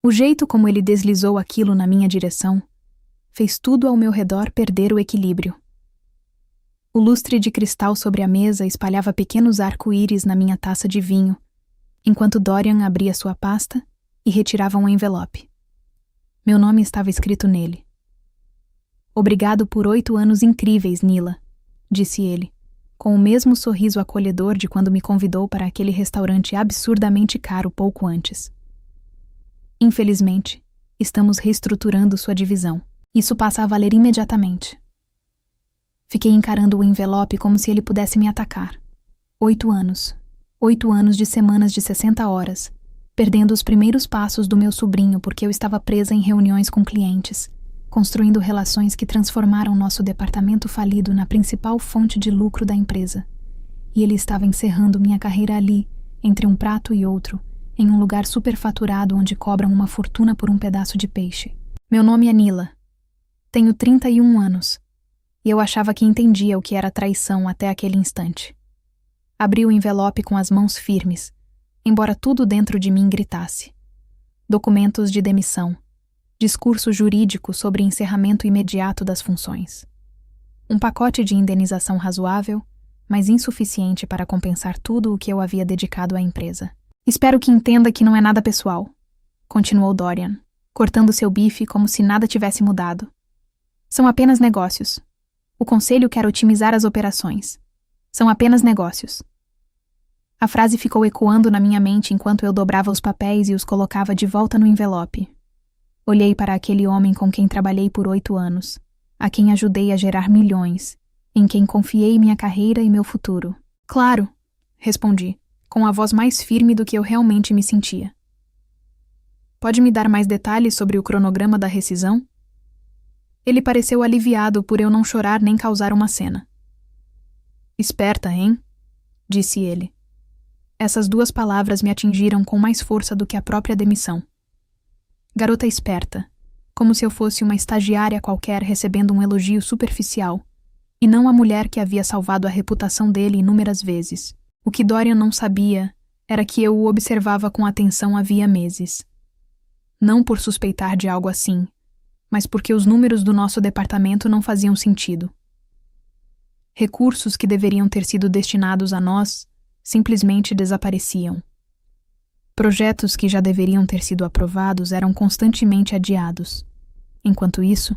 O jeito como ele deslizou aquilo na minha direção fez tudo ao meu redor perder o equilíbrio. O lustre de cristal sobre a mesa espalhava pequenos arco-íris na minha taça de vinho, enquanto Dorian abria sua pasta e retirava um envelope. Meu nome estava escrito nele. "Obrigado por 8 anos incríveis, Nila", disse ele, com o mesmo sorriso acolhedor de quando me convidou para aquele restaurante absurdamente caro pouco antes. "Infelizmente, estamos reestruturando sua divisão. Isso passa a valer imediatamente." Fiquei encarando o envelope como se ele pudesse me atacar. 8 anos. 8 anos de semanas de 60 horas, perdendo os primeiros passos do meu sobrinho porque eu estava presa em reuniões com clientes, construindo relações que transformaram nosso departamento falido na principal fonte de lucro da empresa. E ele estava encerrando minha carreira ali, entre um prato e outro, em um lugar superfaturado onde cobram uma fortuna por um pedaço de peixe. Meu nome é Nila. Tenho 31 anos. E eu achava que entendia o que era traição até aquele instante. Abri o envelope com as mãos firmes, embora tudo dentro de mim gritasse. Documentos de demissão. Discurso jurídico sobre encerramento imediato das funções. Um pacote de indenização razoável, mas insuficiente para compensar tudo o que eu havia dedicado à empresa. "Espero que entenda que não é nada pessoal", continuou Dorian, cortando seu bife como se nada tivesse mudado. "São apenas negócios. O conselho quer otimizar as operações. São apenas negócios." A frase ficou ecoando na minha mente enquanto eu dobrava os papéis e os colocava de volta no envelope. Olhei para aquele homem com quem trabalhei por 8 anos, a quem ajudei a gerar milhões, em quem confiei minha carreira e meu futuro. "Claro", respondi, com a voz mais firme do que eu realmente me sentia. "Pode me dar mais detalhes sobre o cronograma da rescisão?" Ele pareceu aliviado por eu não chorar nem causar uma cena. "Esperta, hein?", disse ele. Essas 2 palavras me atingiram com mais força do que a própria demissão. Garota esperta, como se eu fosse uma estagiária qualquer recebendo um elogio superficial, e não a mulher que havia salvado a reputação dele inúmeras vezes. O que Dorian não sabia era que eu o observava com atenção havia meses. Não por suspeitar de algo assim, mas porque os números do nosso departamento não faziam sentido. Recursos que deveriam ter sido destinados a nós simplesmente desapareciam. Projetos que já deveriam ter sido aprovados eram constantemente adiados. Enquanto isso,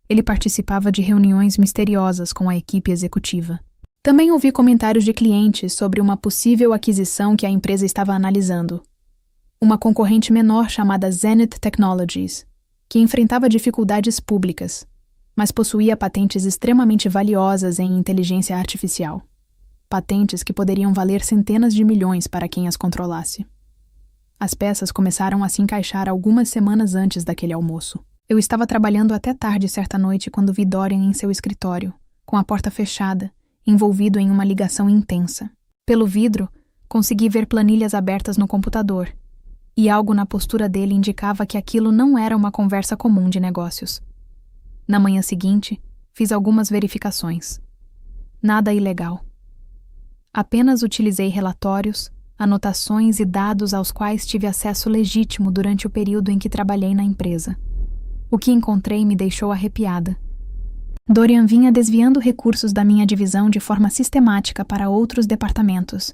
ele participava de reuniões misteriosas com a equipe executiva. Também ouvi comentários de clientes sobre uma possível aquisição que a empresa estava analisando. Uma concorrente menor chamada Zenith Technologies, que enfrentava dificuldades públicas, mas possuía patentes extremamente valiosas em inteligência artificial. Patentes que poderiam valer centenas de milhões para quem as controlasse. As peças começaram a se encaixar algumas semanas antes daquele almoço. Eu estava trabalhando até tarde certa noite quando vi Dorian em seu escritório, com a porta fechada, envolvido em uma ligação intensa. Pelo vidro, consegui ver planilhas abertas no computador, e algo na postura dele indicava que aquilo não era uma conversa comum de negócios. Na manhã seguinte, fiz algumas verificações. Nada ilegal. Apenas utilizei relatórios, anotações e dados aos quais tive acesso legítimo durante o período em que trabalhei na empresa. O que encontrei me deixou arrepiada. Dorian vinha desviando recursos da minha divisão de forma sistemática para outros departamentos,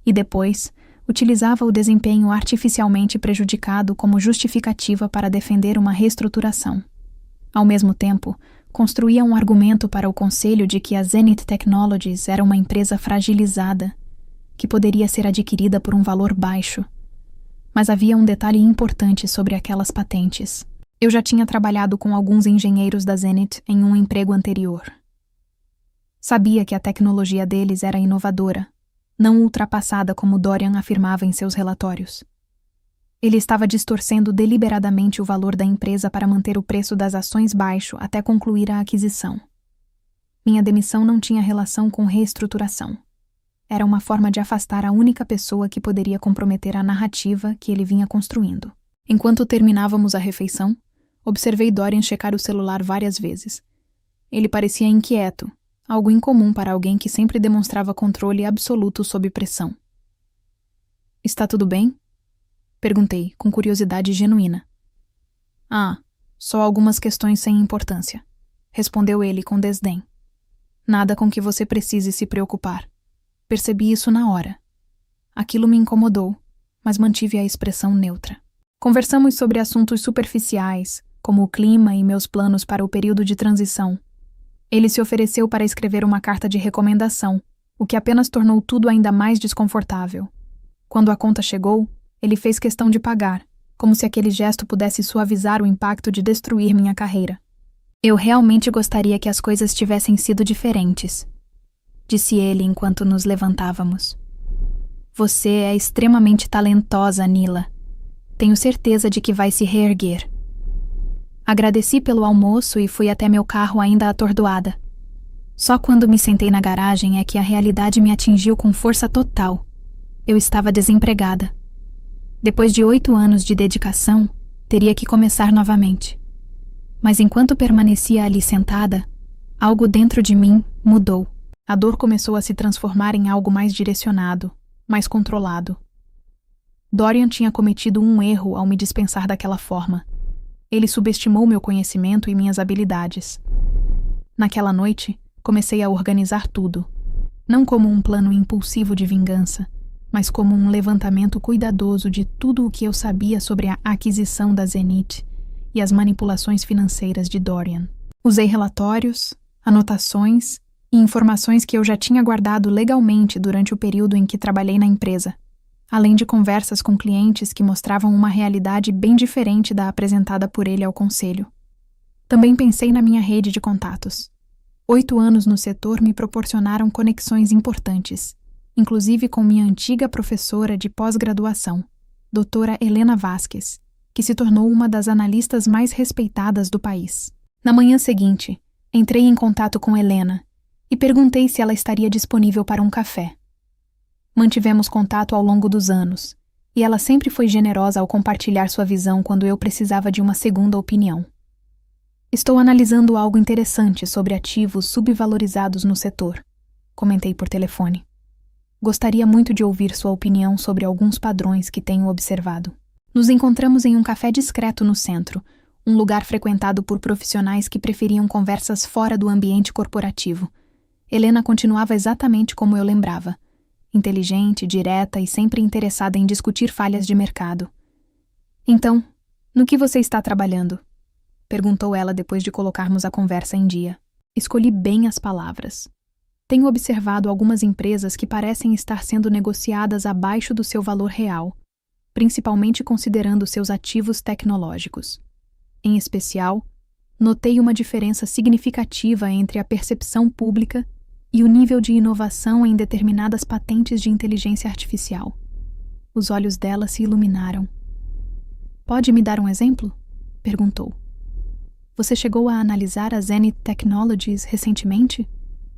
e depois utilizava o desempenho artificialmente prejudicado como justificativa para defender uma reestruturação. Ao mesmo tempo, construía um argumento para o conselho de que a Zenith Technologies era uma empresa fragilizada, que poderia ser adquirida por um valor baixo. Mas havia um detalhe importante sobre aquelas patentes. Eu já tinha trabalhado com alguns engenheiros da Zenith em um emprego anterior. Sabia que a tecnologia deles era inovadora, não ultrapassada como Dorian afirmava em seus relatórios. Ele estava distorcendo deliberadamente o valor da empresa para manter o preço das ações baixo até concluir a aquisição. Minha demissão não tinha relação com reestruturação. Era uma forma de afastar a única pessoa que poderia comprometer a narrativa que ele vinha construindo. Enquanto terminávamos a refeição, observei Dorian checar o celular várias vezes. Ele parecia inquieto, algo incomum para alguém que sempre demonstrava controle absoluto sob pressão. "Está tudo bem?" Perguntei, com curiosidade genuína. Ah, só algumas questões sem importância, respondeu ele com desdém. Nada com que você precise se preocupar. Percebi isso na hora. Aquilo me incomodou, mas mantive a expressão neutra. Conversamos sobre assuntos superficiais, como o clima e meus planos para o período de transição. Ele se ofereceu para escrever uma carta de recomendação, o que apenas tornou tudo ainda mais desconfortável. Quando a conta chegou, ele fez questão de pagar, como se aquele gesto pudesse suavizar o impacto de destruir minha carreira. Eu realmente gostaria que as coisas tivessem sido diferentes, disse ele enquanto nos levantávamos. Você é extremamente talentosa, Nila. Tenho certeza de que vai se reerguer. Agradeci pelo almoço e fui até meu carro ainda atordoada. Só quando me sentei na garagem é que a realidade me atingiu com força total. Eu estava desempregada. Depois de 8 anos de dedicação, teria que começar novamente. Mas enquanto permanecia ali sentada, algo dentro de mim mudou. A dor começou a se transformar em algo mais direcionado, mais controlado. Dorian tinha cometido um erro ao me dispensar daquela forma. Ele subestimou meu conhecimento e minhas habilidades. Naquela noite, comecei a organizar tudo, não como um plano impulsivo de vingança, mas como um levantamento cuidadoso de tudo o que eu sabia sobre a aquisição da Zenith e as manipulações financeiras de Dorian. Usei relatórios, anotações e informações que eu já tinha guardado legalmente durante o período em que trabalhei na empresa, além de conversas com clientes que mostravam uma realidade bem diferente da apresentada por ele ao conselho. Também pensei na minha rede de contatos. 8 anos no setor me proporcionaram conexões importantes, inclusive com minha antiga professora de pós-graduação, doutora Helena Vasquez, que se tornou uma das analistas mais respeitadas do país. Na manhã seguinte, entrei em contato com Helena e perguntei se ela estaria disponível para um café. Mantivemos contato ao longo dos anos, e ela sempre foi generosa ao compartilhar sua visão quando eu precisava de uma segunda opinião. Estou analisando algo interessante sobre ativos subvalorizados no setor, comentei por telefone. Gostaria muito de ouvir sua opinião sobre alguns padrões que tenho observado. Nos encontramos em um café discreto no centro, um lugar frequentado por profissionais que preferiam conversas fora do ambiente corporativo. Helena continuava exatamente como eu lembrava. Inteligente, direta e sempre interessada em discutir falhas de mercado. Então, no que você está trabalhando? Perguntou ela depois de colocarmos a conversa em dia. Escolhi bem as palavras. Tenho observado algumas empresas que parecem estar sendo negociadas abaixo do seu valor real, principalmente considerando seus ativos tecnológicos. Em especial, notei uma diferença significativa entre a percepção pública e o nível de inovação em determinadas patentes de inteligência artificial. Os olhos dela se iluminaram. Pode me dar um exemplo? Perguntou. Você chegou a analisar a Zenith Technologies recentemente?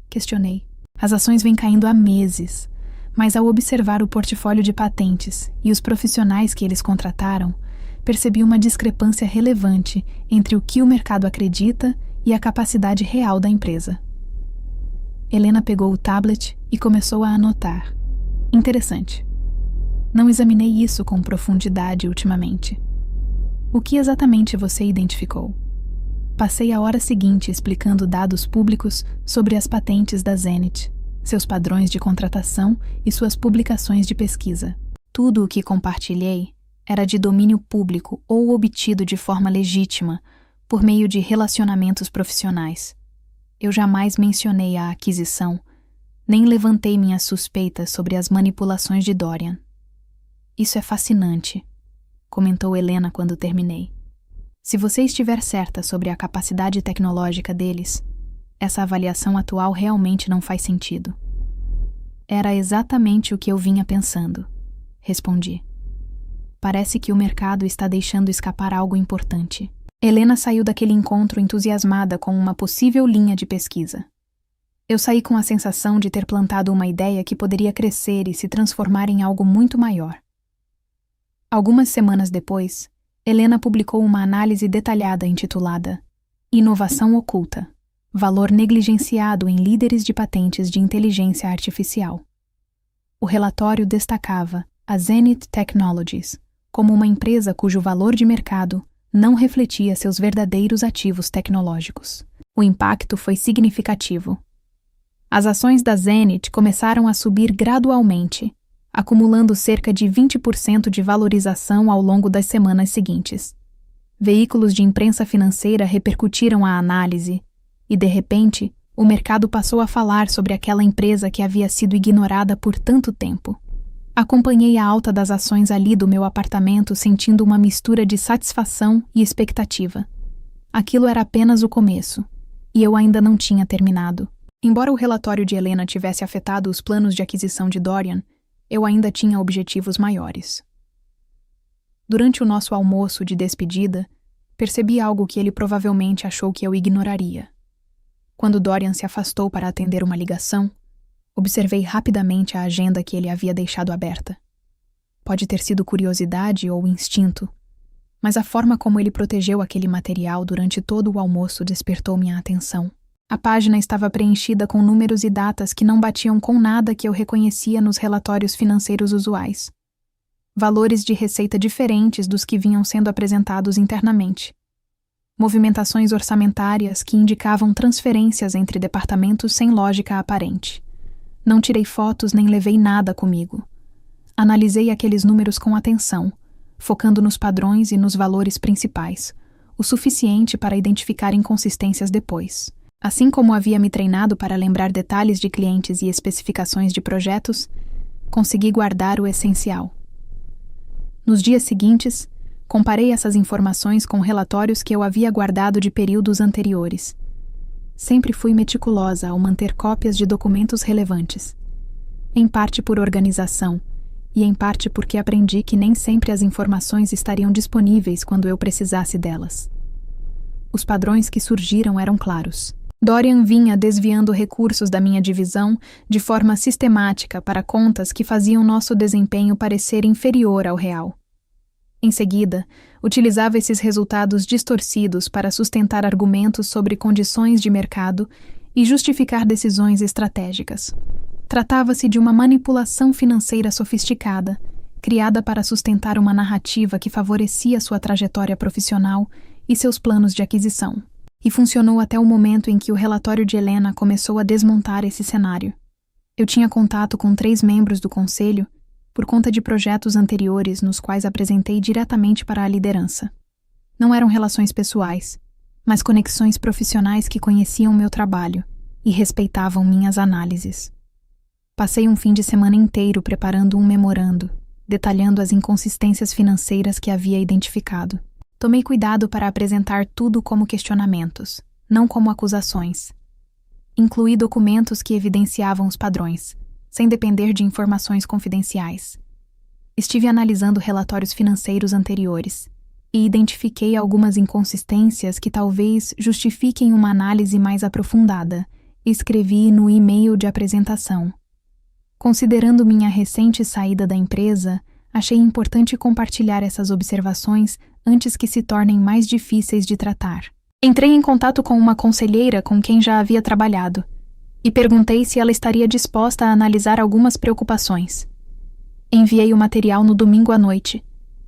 Questionei. As ações vêm caindo há meses, mas ao observar o portfólio de patentes e os profissionais que eles contrataram, percebi uma discrepância relevante entre o que o mercado acredita e a capacidade real da empresa. Helena pegou o tablet e começou a anotar. Interessante. Não examinei isso com profundidade ultimamente. O que exatamente você identificou? Passei a hora seguinte explicando dados públicos sobre as patentes da Zenith, seus padrões de contratação e suas publicações de pesquisa. Tudo o que compartilhei era de domínio público ou obtido de forma legítima, por meio de relacionamentos profissionais. Eu jamais mencionei a aquisição, nem levantei minhas suspeitas sobre as manipulações de Dorian. Isso é fascinante, comentou Helena quando terminei. Se você estiver certa sobre a capacidade tecnológica deles, essa avaliação atual realmente não faz sentido. Era exatamente o que eu vinha pensando, respondi. Parece que o mercado está deixando escapar algo importante. Helena saiu daquele encontro entusiasmada com uma possível linha de pesquisa. Eu saí com a sensação de ter plantado uma ideia que poderia crescer e se transformar em algo muito maior. Algumas semanas depois, Helena publicou uma análise detalhada intitulada Inovação Oculta, Valor Negligenciado em Líderes de Patentes de Inteligência Artificial. O relatório destacava a Zenith Technologies como uma empresa cujo valor de mercado não refletia seus verdadeiros ativos tecnológicos. O impacto foi significativo. As ações da Zenith começaram a subir gradualmente, acumulando cerca de 20% de valorização ao longo das semanas seguintes. Veículos de imprensa financeira repercutiram a análise e, de repente, o mercado passou a falar sobre aquela empresa que havia sido ignorada por tanto tempo. Acompanhei a alta das ações ali do meu apartamento, sentindo uma mistura de satisfação e expectativa. Aquilo era apenas o começo, e eu ainda não tinha terminado. Embora o relatório de Helena tivesse afetado os planos de aquisição de Dorian, eu ainda tinha objetivos maiores. Durante o nosso almoço de despedida, percebi algo que ele provavelmente achou que eu ignoraria. Quando Dorian se afastou para atender uma ligação, observei rapidamente a agenda que ele havia deixado aberta. Pode ter sido curiosidade ou instinto, mas a forma como ele protegeu aquele material durante todo o almoço despertou minha atenção. A página estava preenchida com números e datas que não batiam com nada que eu reconhecia nos relatórios financeiros usuais. Valores de receita diferentes dos que vinham sendo apresentados internamente. Movimentações orçamentárias que indicavam transferências entre departamentos sem lógica aparente. Não tirei fotos nem levei nada comigo. Analisei aqueles números com atenção, focando nos padrões e nos valores principais, o suficiente para identificar inconsistências depois. Assim como havia me treinado para lembrar detalhes de clientes e especificações de projetos, consegui guardar o essencial. Nos dias seguintes, comparei essas informações com relatórios que eu havia guardado de períodos anteriores. Sempre fui meticulosa ao manter cópias de documentos relevantes. Em parte por organização, e em parte porque aprendi que nem sempre as informações estariam disponíveis quando eu precisasse delas. Os padrões que surgiram eram claros. Dorian vinha desviando recursos da minha divisão de forma sistemática para contas que faziam nosso desempenho parecer inferior ao real. Em seguida, utilizava esses resultados distorcidos para sustentar argumentos sobre condições de mercado e justificar decisões estratégicas. Tratava-se de uma manipulação financeira sofisticada, criada para sustentar uma narrativa que favorecia sua trajetória profissional e seus planos de aquisição. E funcionou até o momento em que o relatório de Helena começou a desmontar esse cenário. Eu tinha contato com 3 membros do conselho por conta de projetos anteriores nos quais apresentei diretamente para a liderança. Não eram relações pessoais, mas conexões profissionais que conheciam meu trabalho e respeitavam minhas análises. Passei um fim de semana inteiro preparando um memorando, detalhando as inconsistências financeiras que havia identificado. Tomei cuidado para apresentar tudo como questionamentos, não como acusações. Incluí documentos que evidenciavam os padrões, sem depender de informações confidenciais. Estive analisando relatórios financeiros anteriores e identifiquei algumas inconsistências que talvez justifiquem uma análise mais aprofundada, escrevi no e-mail de apresentação. Considerando minha recente saída da empresa, achei importante compartilhar essas observações antes que se tornem mais difíceis de tratar. Entrei em contato com uma conselheira com quem já havia trabalhado e perguntei se ela estaria disposta a analisar algumas preocupações. Enviei o material no domingo à noite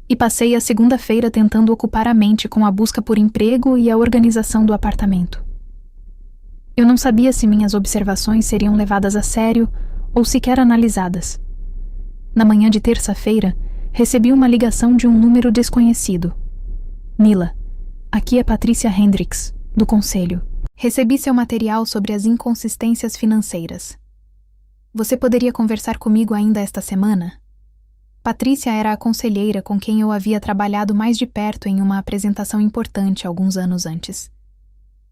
e passei a segunda-feira tentando ocupar a mente com a busca por emprego e a organização do apartamento. Eu não sabia se minhas observações seriam levadas a sério ou sequer analisadas. Na manhã de terça-feira, recebi uma ligação de um número desconhecido. Nila, aqui é Patrícia Hendricks, do Conselho. Recebi seu material sobre as inconsistências financeiras. Você poderia conversar comigo ainda esta semana? Patrícia era a conselheira com quem eu havia trabalhado mais de perto em uma apresentação importante alguns anos antes.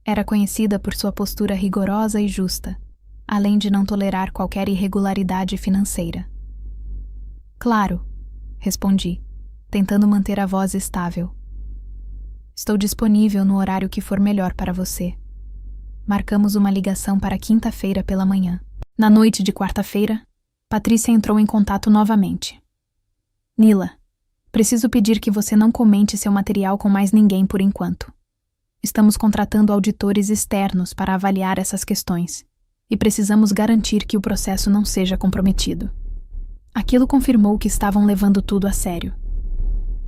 Era conhecida por sua postura rigorosa e justa, além de não tolerar qualquer irregularidade financeira. Claro, respondi, tentando manter a voz estável. Estou disponível no horário que for melhor para você. Marcamos uma ligação para quinta-feira pela manhã. Na noite de quarta-feira, Patrícia entrou em contato novamente. Nila, preciso pedir que você não comente seu material com mais ninguém por enquanto. Estamos contratando auditores externos para avaliar essas questões e precisamos garantir que o processo não seja comprometido. Aquilo confirmou que estavam levando tudo a sério.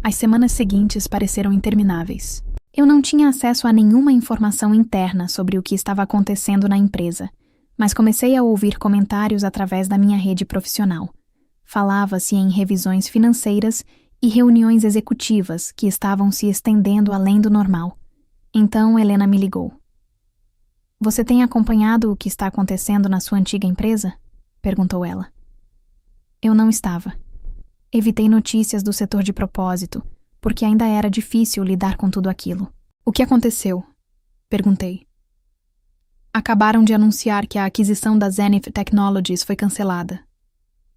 As semanas seguintes pareceram intermináveis. Eu não tinha acesso a nenhuma informação interna sobre o que estava acontecendo na empresa, mas comecei a ouvir comentários através da minha rede profissional. Falava-se em revisões financeiras e reuniões executivas que estavam se estendendo além do normal. Então Helena me ligou. "Você tem acompanhado o que está acontecendo na sua antiga empresa?" perguntou ela. Eu não estava. Evitei notícias do setor de propósito, porque ainda era difícil lidar com tudo aquilo. "O que aconteceu?" perguntei. "Acabaram de anunciar que a aquisição da Zenith Technologies foi cancelada.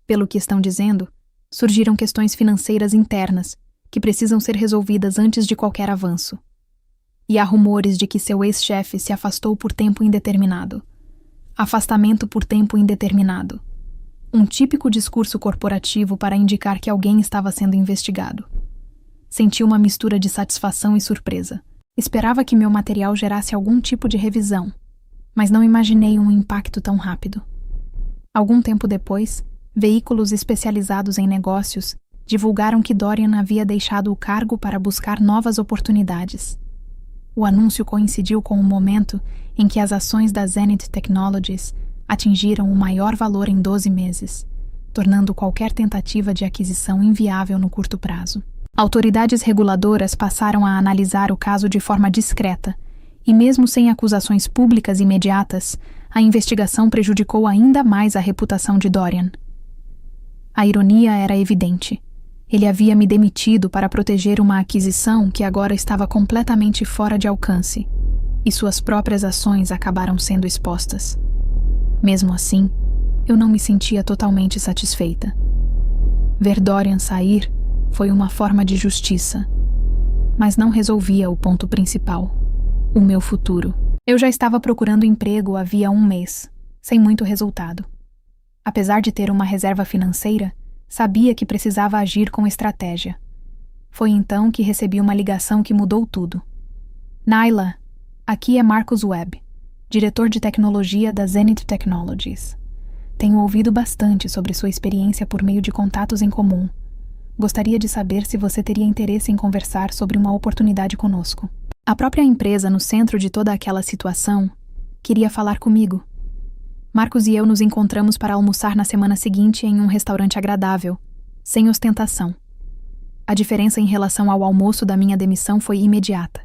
Pelo que estão dizendo, surgiram questões financeiras internas que precisam ser resolvidas antes de qualquer avanço. E há rumores de que seu ex-chefe se afastou por tempo indeterminado. Afastamento por tempo indeterminado. Um típico discurso corporativo para indicar que alguém estava sendo investigado. Senti uma mistura de satisfação e surpresa. Esperava que meu material gerasse algum tipo de revisão, mas não imaginei um impacto tão rápido. Algum tempo depois, veículos especializados em negócios divulgaram que Dorian havia deixado o cargo para buscar novas oportunidades. O anúncio coincidiu com o momento em que as ações da Zenith Technologies atingiram o maior valor em 12 meses, tornando qualquer tentativa de aquisição inviável no curto prazo. Autoridades reguladoras passaram a analisar o caso de forma discreta, e mesmo sem acusações públicas imediatas, a investigação prejudicou ainda mais a reputação de Dorian. A ironia era evidente. Ele havia me demitido para proteger uma aquisição que agora estava completamente fora de alcance, e suas próprias ações acabaram sendo expostas. Mesmo assim, eu não me sentia totalmente satisfeita. Ver Dorian sair foi uma forma de justiça, mas não resolvia o ponto principal, o meu futuro. Eu já estava procurando emprego havia 1 mês, sem muito resultado. Apesar de ter uma reserva financeira, sabia que precisava agir com estratégia. Foi então que recebi uma ligação que mudou tudo. "Naila, aqui é Marcus Webb, diretor de tecnologia da Zenith Technologies. Tenho ouvido bastante sobre sua experiência por meio de contatos em comum. Gostaria de saber se você teria interesse em conversar sobre uma oportunidade conosco." A própria empresa, no centro de toda aquela situação, queria falar comigo. Marcos e eu nos encontramos para almoçar na semana seguinte em um restaurante agradável, sem ostentação. A diferença em relação ao almoço da minha demissão foi imediata.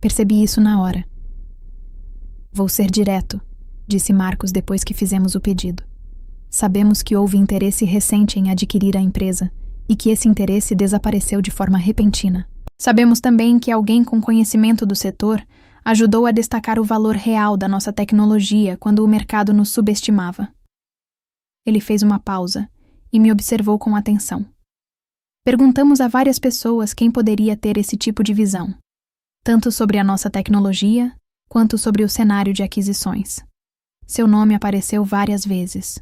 Percebi isso na hora. "Vou ser direto", disse Marcos depois que fizemos o pedido. "Sabemos que houve interesse recente em adquirir a empresa e que esse interesse desapareceu de forma repentina. Sabemos também que alguém com conhecimento do setor ajudou a destacar o valor real da nossa tecnologia quando o mercado nos subestimava." Ele fez uma pausa e me observou com atenção. Perguntamos a várias pessoas quem poderia ter esse tipo de visão, tanto sobre a nossa tecnologia quanto sobre o cenário de aquisições. Seu nome apareceu várias vezes.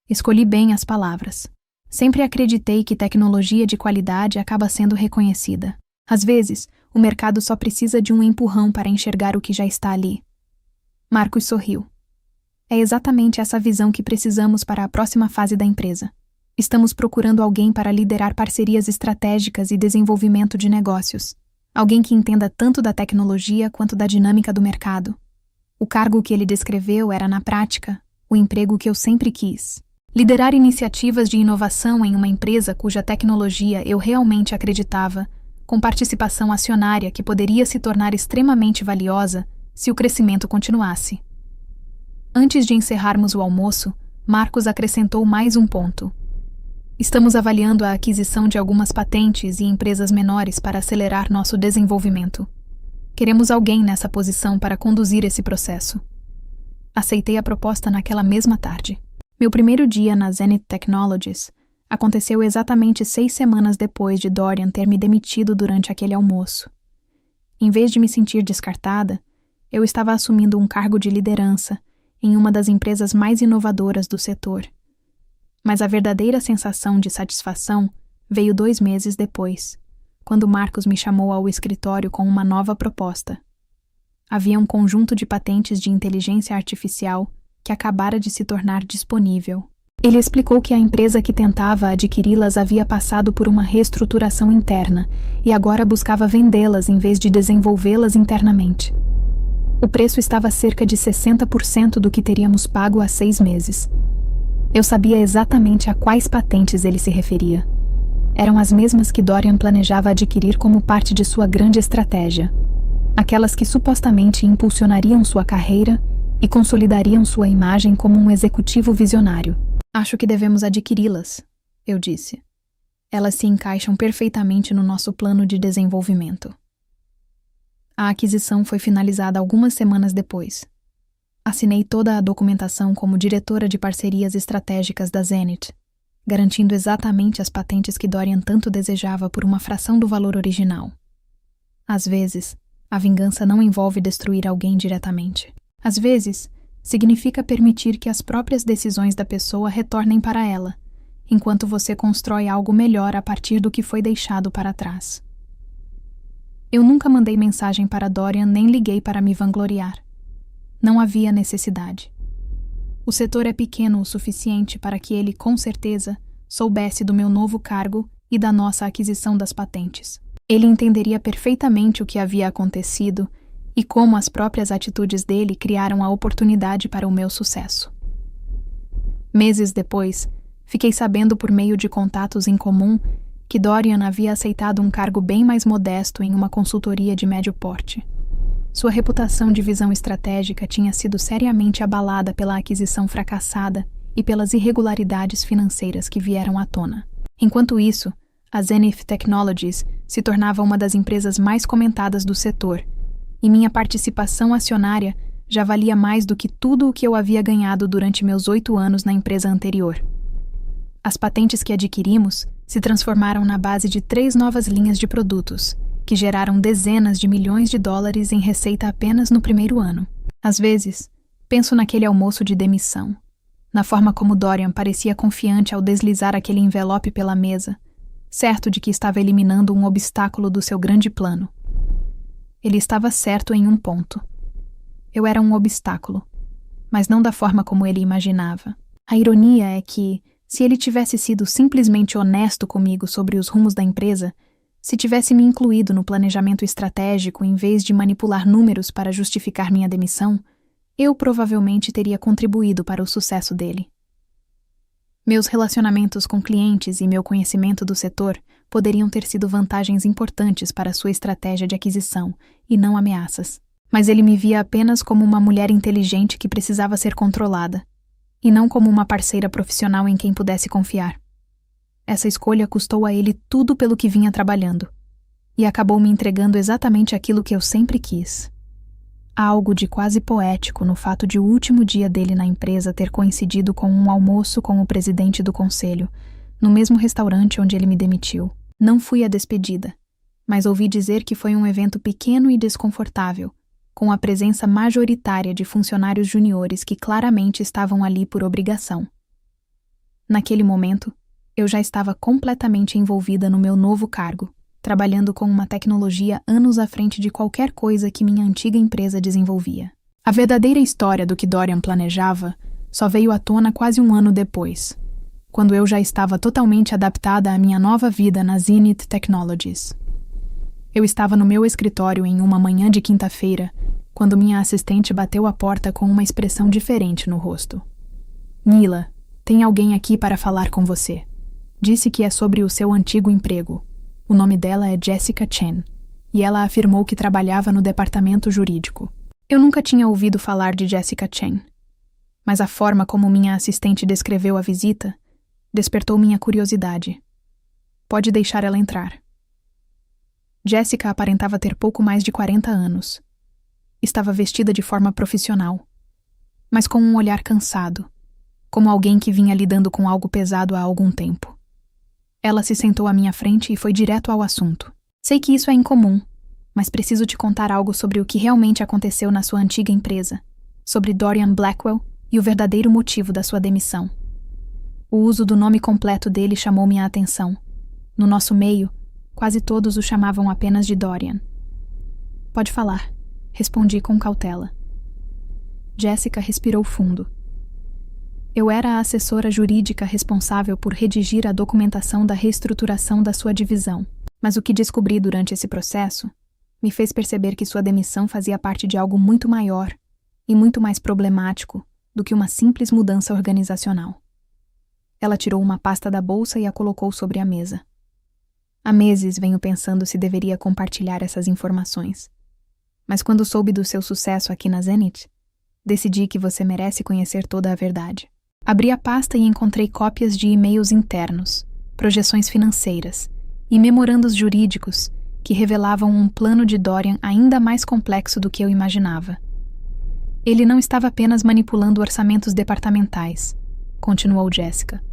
Escolhi bem as palavras. Sempre acreditei que tecnologia de qualidade acaba sendo reconhecida. Às vezes, o mercado só precisa de um empurrão para enxergar o que já está ali. Marcos sorriu. "É exatamente essa visão que precisamos para a próxima fase da empresa. Estamos procurando alguém para liderar parcerias estratégicas e desenvolvimento de negócios. Alguém que entenda tanto da tecnologia quanto da dinâmica do mercado." O cargo que ele descreveu era, na prática, o emprego que eu sempre quis. Liderar iniciativas de inovação em uma empresa cuja tecnologia eu realmente acreditava, com participação acionária que poderia se tornar extremamente valiosa se o crescimento continuasse. Antes de encerrarmos o almoço, Marcos acrescentou mais um ponto. "Estamos avaliando a aquisição de algumas patentes e empresas menores para acelerar nosso desenvolvimento. Queremos alguém nessa posição para conduzir esse processo." Aceitei a proposta naquela mesma tarde. Meu primeiro dia na Zenith Technologies aconteceu exatamente 6 semanas depois de Dorian ter me demitido durante aquele almoço. Em vez de me sentir descartada, eu estava assumindo um cargo de liderança em uma das empresas mais inovadoras do setor. Mas a verdadeira sensação de satisfação veio 2 meses depois, quando Marcos me chamou ao escritório com uma nova proposta. Havia um conjunto de patentes de inteligência artificial que acabara de se tornar disponível. Ele explicou que a empresa que tentava adquiri-las havia passado por uma reestruturação interna e agora buscava vendê-las em vez de desenvolvê-las internamente. O preço estava cerca de 60% do que teríamos pago há 6 meses. Eu sabia exatamente a quais patentes ele se referia. Eram as mesmas que Dorian planejava adquirir como parte de sua grande estratégia. Aquelas que supostamente impulsionariam sua carreira e consolidariam sua imagem como um executivo visionário. Acho que devemos adquiri-las, eu disse. Elas se encaixam perfeitamente no nosso plano de desenvolvimento. A aquisição foi finalizada algumas semanas depois. Assinei toda a documentação como diretora de parcerias estratégicas da Zenith, garantindo exatamente as patentes que Dorian tanto desejava por uma fração do valor original. Às vezes, a vingança não envolve destruir alguém diretamente. Às vezes, significa permitir que as próprias decisões da pessoa retornem para ela, enquanto você constrói algo melhor a partir do que foi deixado para trás. Eu nunca mandei mensagem para Dorian nem liguei para me vangloriar. Não havia necessidade. O setor é pequeno o suficiente para que ele, com certeza, soubesse do meu novo cargo e da nossa aquisição das patentes. Ele entenderia perfeitamente o que havia acontecido e como as próprias atitudes dele criaram a oportunidade para o meu sucesso. Meses depois, fiquei sabendo por meio de contatos em comum que Dorian havia aceitado um cargo bem mais modesto em uma consultoria de médio porte. Sua reputação de visão estratégica tinha sido seriamente abalada pela aquisição fracassada e pelas irregularidades financeiras que vieram à tona. Enquanto isso, a Zenith Technologies se tornava uma das empresas mais comentadas do setor, e minha participação acionária já valia mais do que tudo o que eu havia ganhado durante meus 8 anos na empresa anterior. As patentes que adquirimos se transformaram na base de 3 novas linhas de produtos, que geraram dezenas de milhões de dólares em receita apenas no primeiro ano. Às vezes, penso naquele almoço de demissão, na forma como Dorian parecia confiante ao deslizar aquele envelope pela mesa, certo de que estava eliminando um obstáculo do seu grande plano. Ele estava certo em um ponto. Eu era um obstáculo, mas não da forma como ele imaginava. A ironia é que, se ele tivesse sido simplesmente honesto comigo sobre os rumos da empresa, se tivesse me incluído no planejamento estratégico em vez de manipular números para justificar minha demissão, eu provavelmente teria contribuído para o sucesso dele. Meus relacionamentos com clientes e meu conhecimento do setor poderiam ter sido vantagens importantes para sua estratégia de aquisição, e não ameaças. Mas ele me via apenas como uma mulher inteligente que precisava ser controlada, e não como uma parceira profissional em quem pudesse confiar. Essa escolha custou a ele tudo pelo que vinha trabalhando, e acabou me entregando exatamente aquilo que eu sempre quis. Há algo de quase poético no fato de o último dia dele na empresa ter coincidido com um almoço com o presidente do conselho, no mesmo restaurante onde ele me demitiu. Não fui a despedida, mas ouvi dizer que foi um evento pequeno e desconfortável, com a presença majoritária de funcionários juniores que claramente estavam ali por obrigação. Naquele momento, eu já estava completamente envolvida no meu novo cargo, trabalhando com uma tecnologia anos à frente de qualquer coisa que minha antiga empresa desenvolvia. A verdadeira história do que Dorian planejava só veio à tona quase um ano depois, quando eu já estava totalmente adaptada à minha nova vida na Zenith Technologies. Eu estava no meu escritório em uma manhã de quinta-feira, quando minha assistente bateu a porta com uma expressão diferente no rosto. "Nila, tem alguém aqui para falar com você. Disse que é sobre o seu antigo emprego. O nome dela é Jessica Chen, e ela afirmou que trabalhava no departamento jurídico." Eu nunca tinha ouvido falar de Jessica Chen, mas a forma como minha assistente descreveu a visita despertou minha curiosidade. "Pode deixar ela entrar." Jessica aparentava ter pouco mais de 40 anos. Estava vestida de forma profissional, mas com um olhar cansado, como alguém que vinha lidando com algo pesado há algum tempo. Ela se sentou à minha frente e foi direto ao assunto. "Sei que isso é incomum, mas preciso te contar algo sobre o que realmente aconteceu na sua antiga empresa, sobre Dorian Blackwell e o verdadeiro motivo da sua demissão." O uso do nome completo dele chamou minha atenção. No nosso meio, quase todos o chamavam apenas de Dorian. "Pode falar", respondi com cautela. Jessica respirou fundo. Eu era a assessora jurídica responsável por redigir a documentação da reestruturação da sua divisão, mas o que descobri durante esse processo me fez perceber que sua demissão fazia parte de algo muito maior e muito mais problemático do que uma simples mudança organizacional. Ela tirou uma pasta da bolsa e a colocou sobre a mesa. Há meses venho pensando se deveria compartilhar essas informações, mas quando soube do seu sucesso aqui na Zenith, decidi que você merece conhecer toda a verdade. Abri a pasta e encontrei cópias de e-mails internos, projeções financeiras e memorandos jurídicos que revelavam um plano de Dorian ainda mais complexo do que eu imaginava. Ele não estava apenas manipulando orçamentos departamentais, continuou Jessica.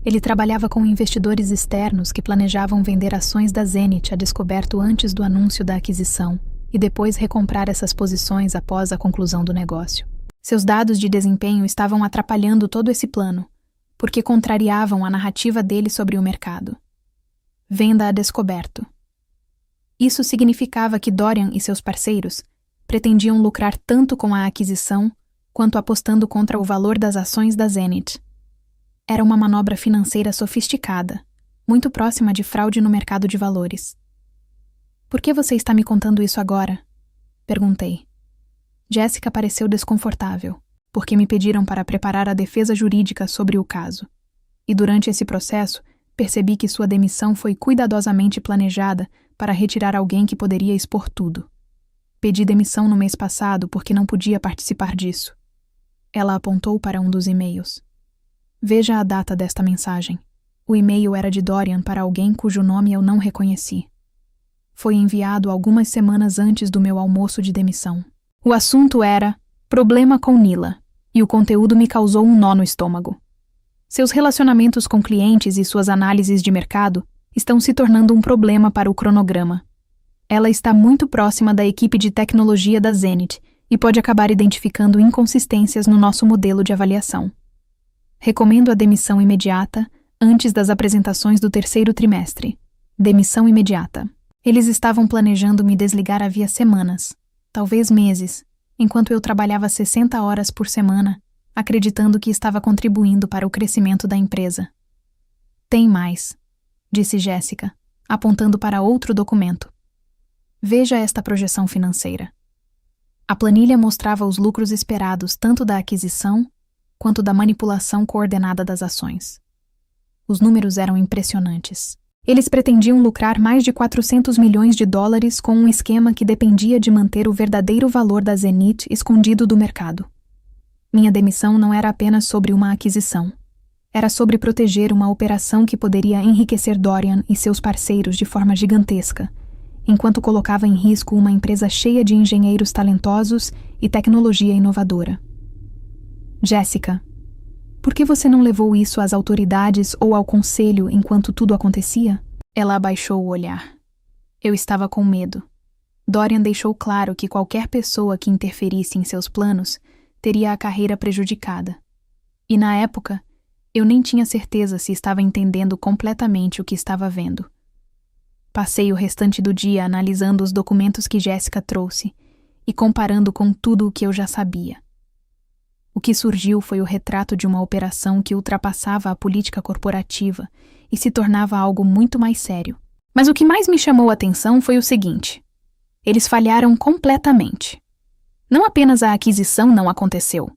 Ele trabalhava com investidores externos que planejavam vender ações da Zenith a descoberto antes do anúncio da aquisição e depois recomprar essas posições após a conclusão do negócio. Seus dados de desempenho estavam atrapalhando todo esse plano, porque contrariavam a narrativa dele sobre o mercado. Venda a descoberto. Isso significava que Dorian e seus parceiros pretendiam lucrar tanto com a aquisição quanto apostando contra o valor das ações da Zenith. Era uma manobra financeira sofisticada, muito próxima de fraude no mercado de valores. Por que você está me contando isso agora? Perguntei. Jessica pareceu desconfortável, porque me pediram para preparar a defesa jurídica sobre o caso. E durante esse processo, percebi que sua demissão foi cuidadosamente planejada para retirar alguém que poderia expor tudo. Pedi demissão no mês passado porque não podia participar disso. Ela apontou para um dos e-mails. Veja a data desta mensagem. O e-mail era de Dorian para alguém cujo nome eu não reconheci. Foi enviado algumas semanas antes do meu almoço de demissão. O assunto era problema com Nila, e o conteúdo me causou um nó no estômago. Seus relacionamentos com clientes e suas análises de mercado estão se tornando um problema para o cronograma. Ela está muito próxima da equipe de tecnologia da Zenith e pode acabar identificando inconsistências no nosso modelo de avaliação. Recomendo a demissão imediata antes das apresentações do terceiro trimestre. Demissão imediata. Eles estavam planejando me desligar havia semanas, talvez meses, enquanto eu trabalhava 60 horas por semana, acreditando que estava contribuindo para o crescimento da empresa. Tem mais, disse Jessica, apontando para outro documento. Veja esta projeção financeira. A planilha mostrava os lucros esperados tanto da aquisição quanto da manipulação coordenada das ações. Os números eram impressionantes. Eles pretendiam lucrar mais de 400 milhões de dólares com um esquema que dependia de manter o verdadeiro valor da Zenith escondido do mercado. Minha demissão não era apenas sobre uma aquisição. Era sobre proteger uma operação que poderia enriquecer Dorian e seus parceiros de forma gigantesca, enquanto colocava em risco uma empresa cheia de engenheiros talentosos e tecnologia inovadora. Jessica, por que você não levou isso às autoridades ou ao conselho enquanto tudo acontecia? Ela abaixou o olhar. Eu estava com medo. Dorian deixou claro que qualquer pessoa que interferisse em seus planos teria a carreira prejudicada. E na época, eu nem tinha certeza se estava entendendo completamente o que estava vendo. Passei o restante do dia analisando os documentos que Jessica trouxe e comparando com tudo o que eu já sabia. O que surgiu foi o retrato de uma operação que ultrapassava a política corporativa e se tornava algo muito mais sério. Mas o que mais me chamou a atenção foi o seguinte: eles falharam completamente. Não apenas a aquisição não aconteceu,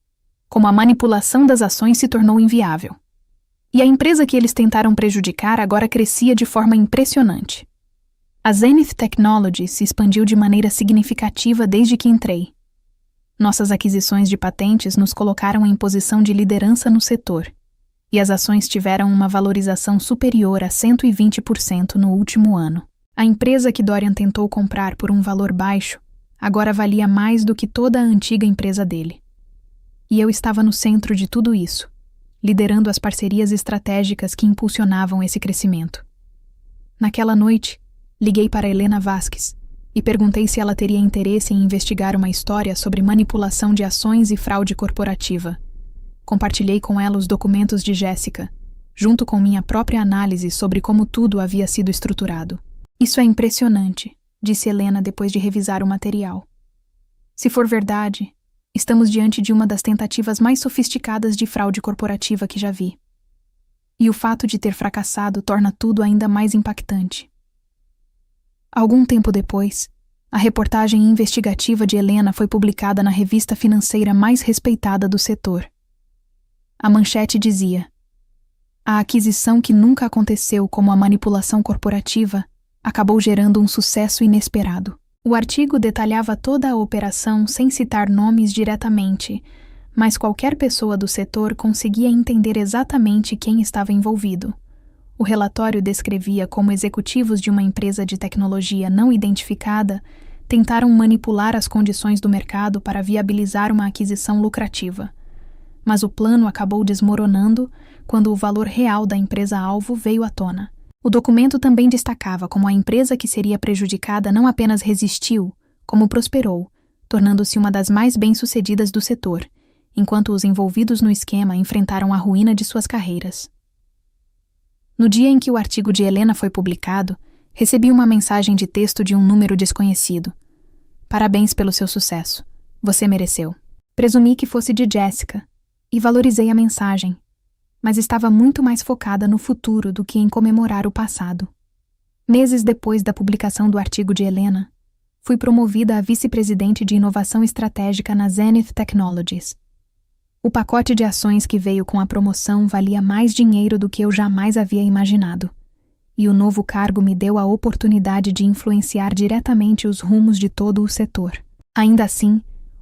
como a manipulação das ações se tornou inviável. E a empresa que eles tentaram prejudicar agora crescia de forma impressionante. A Zenith Technology se expandiu de maneira significativa desde que entrei. Nossas aquisições de patentes nos colocaram em posição de liderança no setor, e as ações tiveram uma valorização superior a 120% no último ano. A empresa que Dorian tentou comprar por um valor baixo agora valia mais do que toda a antiga empresa dele. E eu estava no centro de tudo isso, liderando as parcerias estratégicas que impulsionavam esse crescimento. Naquela noite, liguei para Helena Vasquez e perguntei se ela teria interesse em investigar uma história sobre manipulação de ações e fraude corporativa. Compartilhei com ela os documentos de Jessica, junto com minha própria análise sobre como tudo havia sido estruturado. Isso é impressionante, disse Helena depois de revisar o material. Se for verdade, Estamos diante de uma das tentativas mais sofisticadas de fraude corporativa que já vi. E o fato de ter fracassado torna tudo ainda mais impactante. Algum tempo depois, a reportagem investigativa de Helena foi publicada na revista financeira mais respeitada do setor. A manchete dizia: a aquisição que nunca aconteceu como a manipulação corporativa acabou gerando um sucesso inesperado. O artigo detalhava toda a operação sem citar nomes diretamente, mas qualquer pessoa do setor conseguia entender exatamente quem estava envolvido. O relatório descrevia como executivos de uma empresa de tecnologia não identificada tentaram manipular as condições do mercado para viabilizar uma aquisição lucrativa. Mas o plano acabou desmoronando quando o valor real da empresa-alvo veio à tona. O documento também destacava como a empresa que seria prejudicada não apenas resistiu, como prosperou, tornando-se uma das mais bem-sucedidas do setor, enquanto os envolvidos no esquema enfrentaram a ruína de suas carreiras. No dia em que o artigo de Helena foi publicado, recebi uma mensagem de texto de um número desconhecido. Parabéns pelo seu sucesso. Você mereceu. Presumi que fosse de Jessica, e valorizei a mensagem, mas estava muito mais focada no futuro do que em comemorar o passado. Meses depois da publicação do artigo de Helena, fui promovida a vice-presidente de inovação estratégica na Zenith Technologies. O pacote de ações que veio com a promoção valia mais dinheiro do que eu jamais havia imaginado, e o novo cargo me deu a oportunidade de influenciar diretamente os rumos de todo o setor. Ainda assim,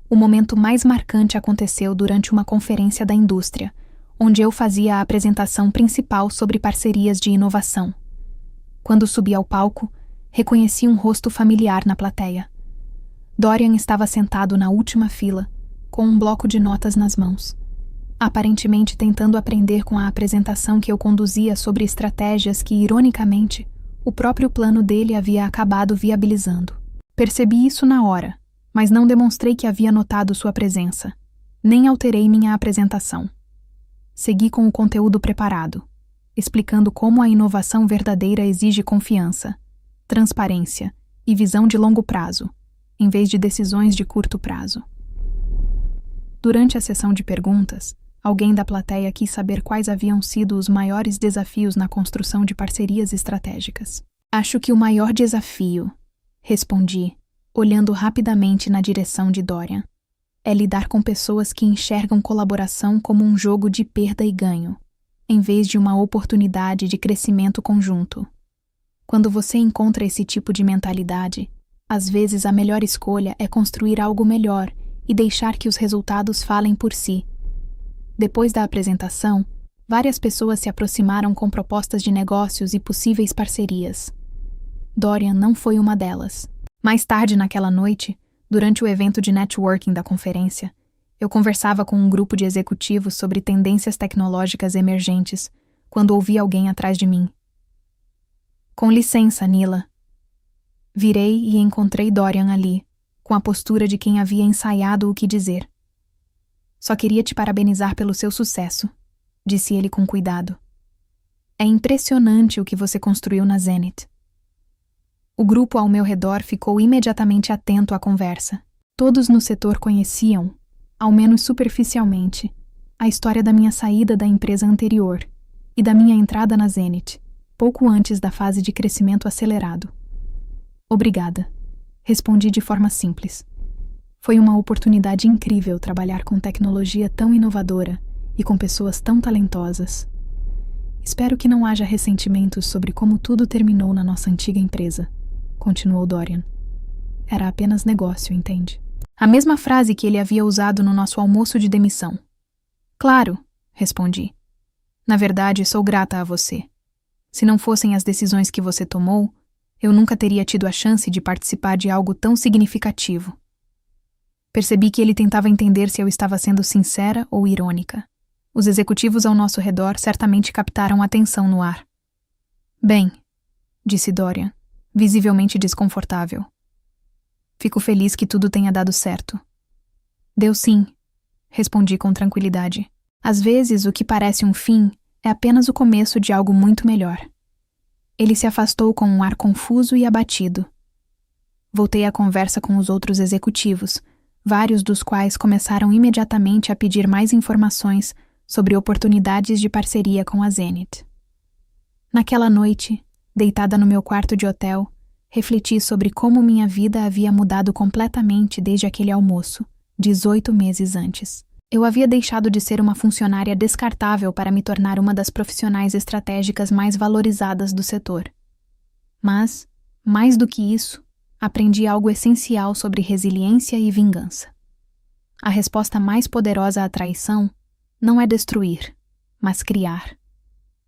o momento mais marcante aconteceu durante uma conferência da indústria, onde eu fazia a apresentação principal sobre parcerias de inovação. Quando subi ao palco, reconheci um rosto familiar na plateia. Dorian estava sentado na última fila, com um bloco de notas nas mãos, aparentemente tentando aprender com a apresentação que eu conduzia sobre estratégias que, ironicamente, o próprio plano dele havia acabado viabilizando. Percebi isso na hora, mas não demonstrei que havia notado sua presença, nem alterei minha apresentação. Segui com o conteúdo preparado, explicando como a inovação verdadeira exige confiança, transparência e visão de longo prazo, em vez de decisões de curto prazo. Durante a sessão de perguntas, alguém da plateia quis saber quais haviam sido os maiores desafios na construção de parcerias estratégicas. Acho que o maior desafio, respondi, olhando rapidamente na direção de Dorian, é lidar com pessoas que enxergam colaboração como um jogo de perda e ganho, em vez de uma oportunidade de crescimento conjunto. Quando você encontra esse tipo de mentalidade, às vezes a melhor escolha é construir algo melhor e deixar que os resultados falem por si. Depois da apresentação, várias pessoas se aproximaram com propostas de negócios e possíveis parcerias. Dorian não foi uma delas. Mais tarde naquela noite, durante o evento de networking da conferência, eu conversava com um grupo de executivos sobre tendências tecnológicas emergentes, quando ouvi alguém atrás de mim. Com licença, Nila. Virei e encontrei Dorian ali, com a postura de quem havia ensaiado o que dizer. Só queria te parabenizar pelo seu sucesso, disse ele com cuidado. É impressionante o que você construiu na Zenith. O grupo ao meu redor ficou imediatamente atento à conversa. Todos no setor conheciam, ao menos superficialmente, a história da minha saída da empresa anterior e da minha entrada na Zenith, pouco antes da fase de crescimento acelerado. Obrigada, respondi de forma simples. Foi uma oportunidade incrível trabalhar com tecnologia tão inovadora e com pessoas tão talentosas. Espero que não haja ressentimentos sobre como tudo terminou na nossa antiga empresa, continuou Dorian. Era apenas negócio, entende? A mesma frase que ele havia usado no nosso almoço de demissão. Claro, respondi. Na verdade, sou grata a você. Se não fossem as decisões que você tomou, eu nunca teria tido a chance de participar de algo tão significativo. Percebi que ele tentava entender se eu estava sendo sincera ou irônica. Os executivos ao nosso redor certamente captaram a tensão no ar. Bem, disse Dorian, visivelmente desconfortável. Fico feliz que tudo tenha dado certo. Deu sim, respondi com tranquilidade. Às vezes, o que parece um fim é apenas o começo de algo muito melhor. Ele se afastou com um ar confuso e abatido. Voltei à conversa com os outros executivos, vários dos quais começaram imediatamente a pedir mais informações sobre oportunidades de parceria com a Zenith. Naquela noite, deitada no meu quarto de hotel, refleti sobre como minha vida havia mudado completamente desde aquele almoço, 18 meses antes. Eu havia deixado de ser uma funcionária descartável para me tornar uma das profissionais estratégicas mais valorizadas do setor. Mas, mais do que isso, aprendi algo essencial sobre resiliência e vingança. A resposta mais poderosa à traição não é destruir, mas criar.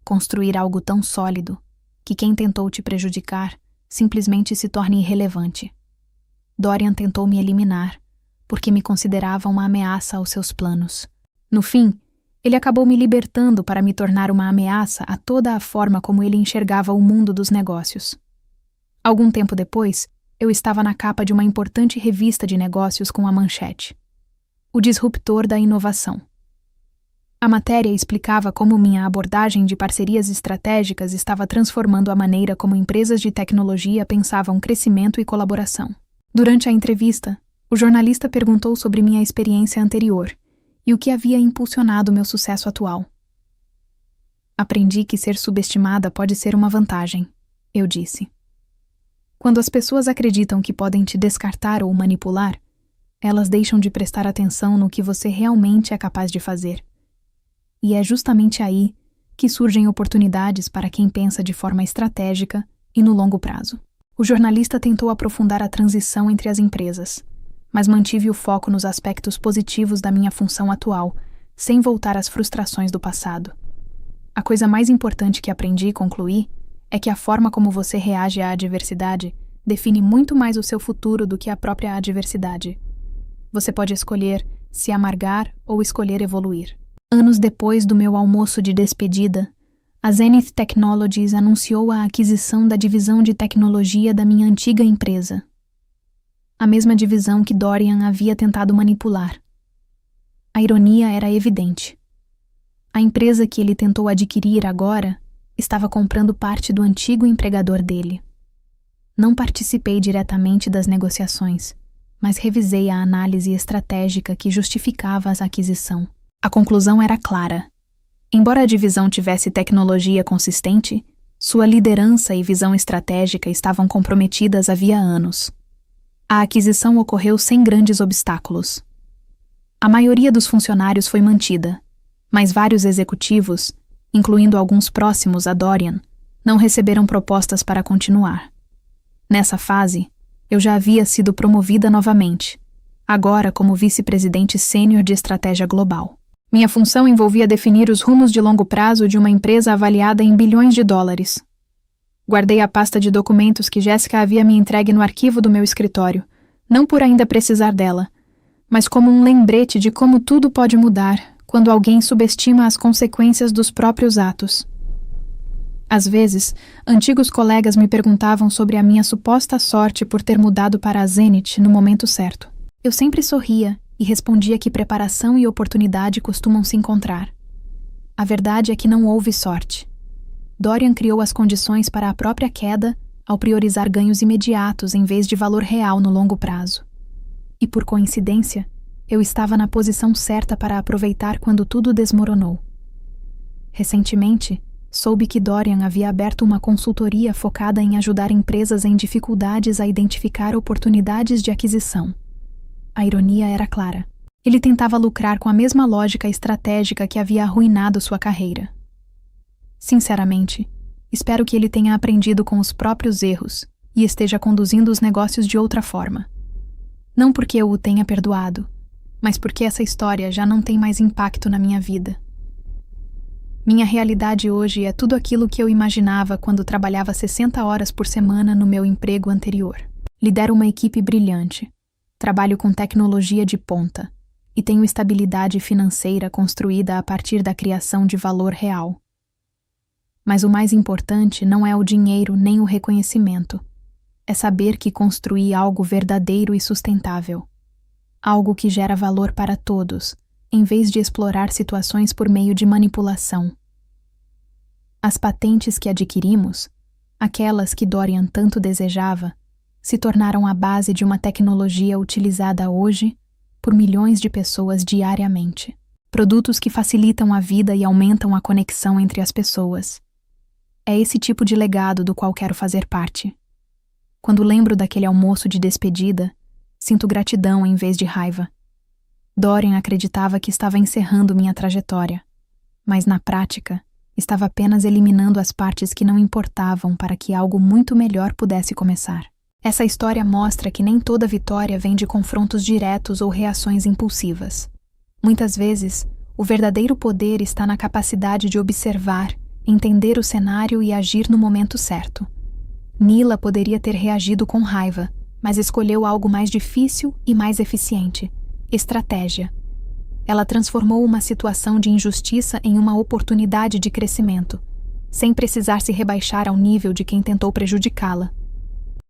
Construir algo tão sólido que quem tentou te prejudicar simplesmente se torne irrelevante. Dorian tentou me eliminar porque me considerava uma ameaça aos seus planos. No fim, ele acabou me libertando para me tornar uma ameaça a toda a forma como ele enxergava o mundo dos negócios. Algum tempo depois, eu estava na capa de uma importante revista de negócios com a manchete: O disruptor da inovação. A matéria explicava como minha abordagem de parcerias estratégicas estava transformando a maneira como empresas de tecnologia pensavam crescimento e colaboração. Durante a entrevista, o jornalista perguntou sobre minha experiência anterior e o que havia impulsionado meu sucesso atual. Aprendi que ser subestimada pode ser uma vantagem, eu disse. Quando as pessoas acreditam que podem te descartar ou manipular, elas deixam de prestar atenção no que você realmente é capaz de fazer. E é justamente aí que surgem oportunidades para quem pensa de forma estratégica e no longo prazo. O jornalista tentou aprofundar a transição entre as empresas, mas mantive o foco nos aspectos positivos da minha função atual, sem voltar às frustrações do passado. A coisa mais importante que aprendi e concluí é que a forma como você reage à adversidade define muito mais o seu futuro do que a própria adversidade. Você pode escolher se amargar ou escolher evoluir. Anos depois do meu almoço de despedida, a Zenith Technologies anunciou a aquisição da divisão de tecnologia da minha antiga empresa. A mesma divisão que Dorian havia tentado manipular. A ironia era evidente. A empresa que ele tentou adquirir agora estava comprando parte do antigo empregador dele. Não participei diretamente das negociações, mas revisei a análise estratégica que justificava a aquisição. A conclusão era clara. Embora a divisão tivesse tecnologia consistente, sua liderança e visão estratégica estavam comprometidas havia anos. A aquisição ocorreu sem grandes obstáculos. A maioria dos funcionários foi mantida, mas vários executivos, incluindo alguns próximos a Dorian, não receberam propostas para continuar. Nessa fase, eu já havia sido promovida novamente, agora como vice-presidente sênior de estratégia global. Minha função envolvia definir os rumos de longo prazo de uma empresa avaliada em bilhões de dólares. Guardei a pasta de documentos que Jéssica havia me entregue no arquivo do meu escritório, não por ainda precisar dela, mas como um lembrete de como tudo pode mudar quando alguém subestima as consequências dos próprios atos. Às vezes, antigos colegas me perguntavam sobre a minha suposta sorte por ter mudado para a Zenith no momento certo. Eu sempre sorria e respondia que preparação e oportunidade costumam se encontrar. A verdade é que não houve sorte. Dorian criou as condições para a própria queda ao priorizar ganhos imediatos em vez de valor real no longo prazo. E por coincidência, eu estava na posição certa para aproveitar quando tudo desmoronou. Recentemente, soube que Dorian havia aberto uma consultoria focada em ajudar empresas em dificuldades a identificar oportunidades de aquisição. A ironia era clara. Ele tentava lucrar com a mesma lógica estratégica que havia arruinado sua carreira. Sinceramente, espero que ele tenha aprendido com os próprios erros e esteja conduzindo os negócios de outra forma. Não porque eu o tenha perdoado, mas porque essa história já não tem mais impacto na minha vida. Minha realidade hoje é tudo aquilo que eu imaginava quando trabalhava 60 horas por semana no meu emprego anterior. Lidero uma equipe brilhante, trabalho com tecnologia de ponta e tenho estabilidade financeira construída a partir da criação de valor real. Mas o mais importante não é o dinheiro nem o reconhecimento. É saber que construí algo verdadeiro e sustentável. Algo que gera valor para todos, em vez de explorar situações por meio de manipulação. As patentes que adquirimos, aquelas que Dorian tanto desejava, se tornaram a base de uma tecnologia utilizada hoje por milhões de pessoas diariamente. Produtos que facilitam a vida e aumentam a conexão entre as pessoas. É esse tipo de legado do qual quero fazer parte. Quando lembro daquele almoço de despedida, sinto gratidão em vez de raiva. Dorian acreditava que estava encerrando minha trajetória, mas na prática, estava apenas eliminando as partes que não importavam para que algo muito melhor pudesse começar. Essa história mostra que nem toda vitória vem de confrontos diretos ou reações impulsivas. Muitas vezes, o verdadeiro poder está na capacidade de observar, entender o cenário e agir no momento certo. Nila poderia ter reagido com raiva, mas escolheu algo mais difícil e mais eficiente: estratégia. Ela transformou uma situação de injustiça em uma oportunidade de crescimento, sem precisar se rebaixar ao nível de quem tentou prejudicá-la.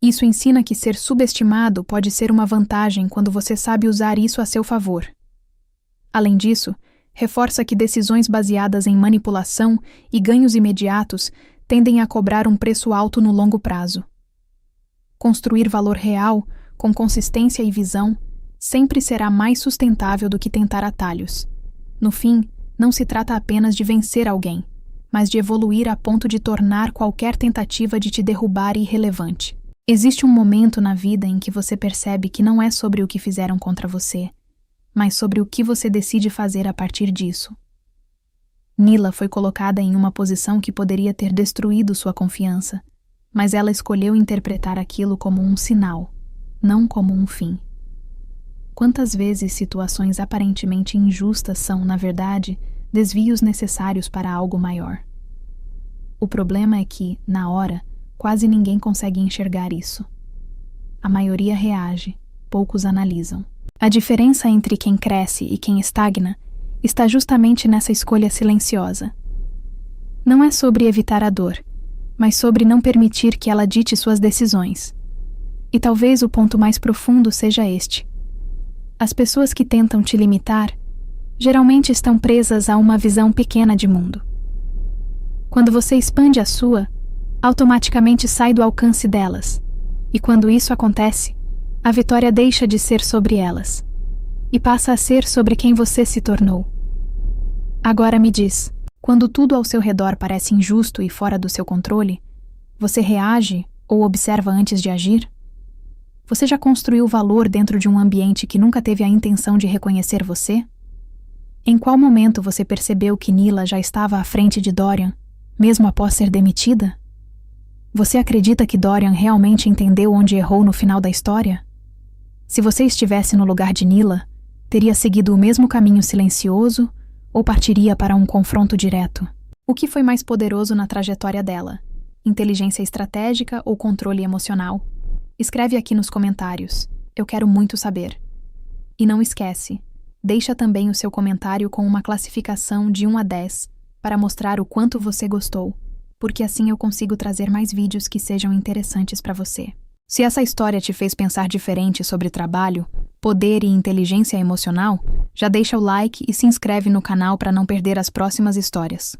Isso ensina que ser subestimado pode ser uma vantagem quando você sabe usar isso a seu favor. Além disso, reforça que decisões baseadas em manipulação e ganhos imediatos tendem a cobrar um preço alto no longo prazo. Construir valor real, com consistência e visão, sempre será mais sustentável do que tentar atalhos. No fim, não se trata apenas de vencer alguém, mas de evoluir a ponto de tornar qualquer tentativa de te derrubar irrelevante. Existe um momento na vida em que você percebe que não é sobre o que fizeram contra você, mas sobre o que você decide fazer a partir disso. Nila foi colocada em uma posição que poderia ter destruído sua confiança, mas ela escolheu interpretar aquilo como um sinal, não como um fim. Quantas vezes situações aparentemente injustas são, na verdade, desvios necessários para algo maior? O problema é que, na hora, quase ninguém consegue enxergar isso. A maioria reage, poucos analisam. A diferença entre quem cresce e quem estagna está justamente nessa escolha silenciosa. Não é sobre evitar a dor, mas sobre não permitir que ela dite suas decisões. E talvez o ponto mais profundo seja este: as pessoas que tentam te limitar geralmente estão presas a uma visão pequena de mundo. Quando você expande a sua, automaticamente sai do alcance delas, e quando isso acontece, a vitória deixa de ser sobre elas e passa a ser sobre quem você se tornou. Agora me diz, quando tudo ao seu redor parece injusto e fora do seu controle, você reage ou observa antes de agir? Você já construiu valor dentro de um ambiente que nunca teve a intenção de reconhecer você? Em qual momento você percebeu que Nila já estava à frente de Dorian, mesmo após ser demitida? Você acredita que Dorian realmente entendeu onde errou no final da história? Se você estivesse no lugar de Nila, teria seguido o mesmo caminho silencioso ou partiria para um confronto direto? O que foi mais poderoso na trajetória dela? Inteligência estratégica ou controle emocional? Escreve aqui nos comentários. Eu quero muito saber. E não esquece, deixa também o seu comentário com uma classificação de 1 a 10 para mostrar o quanto você gostou, porque assim eu consigo trazer mais vídeos que sejam interessantes para você. Se essa história te fez pensar diferente sobre trabalho, poder e inteligência emocional, já deixa o like e se inscreve no canal para não perder as próximas histórias.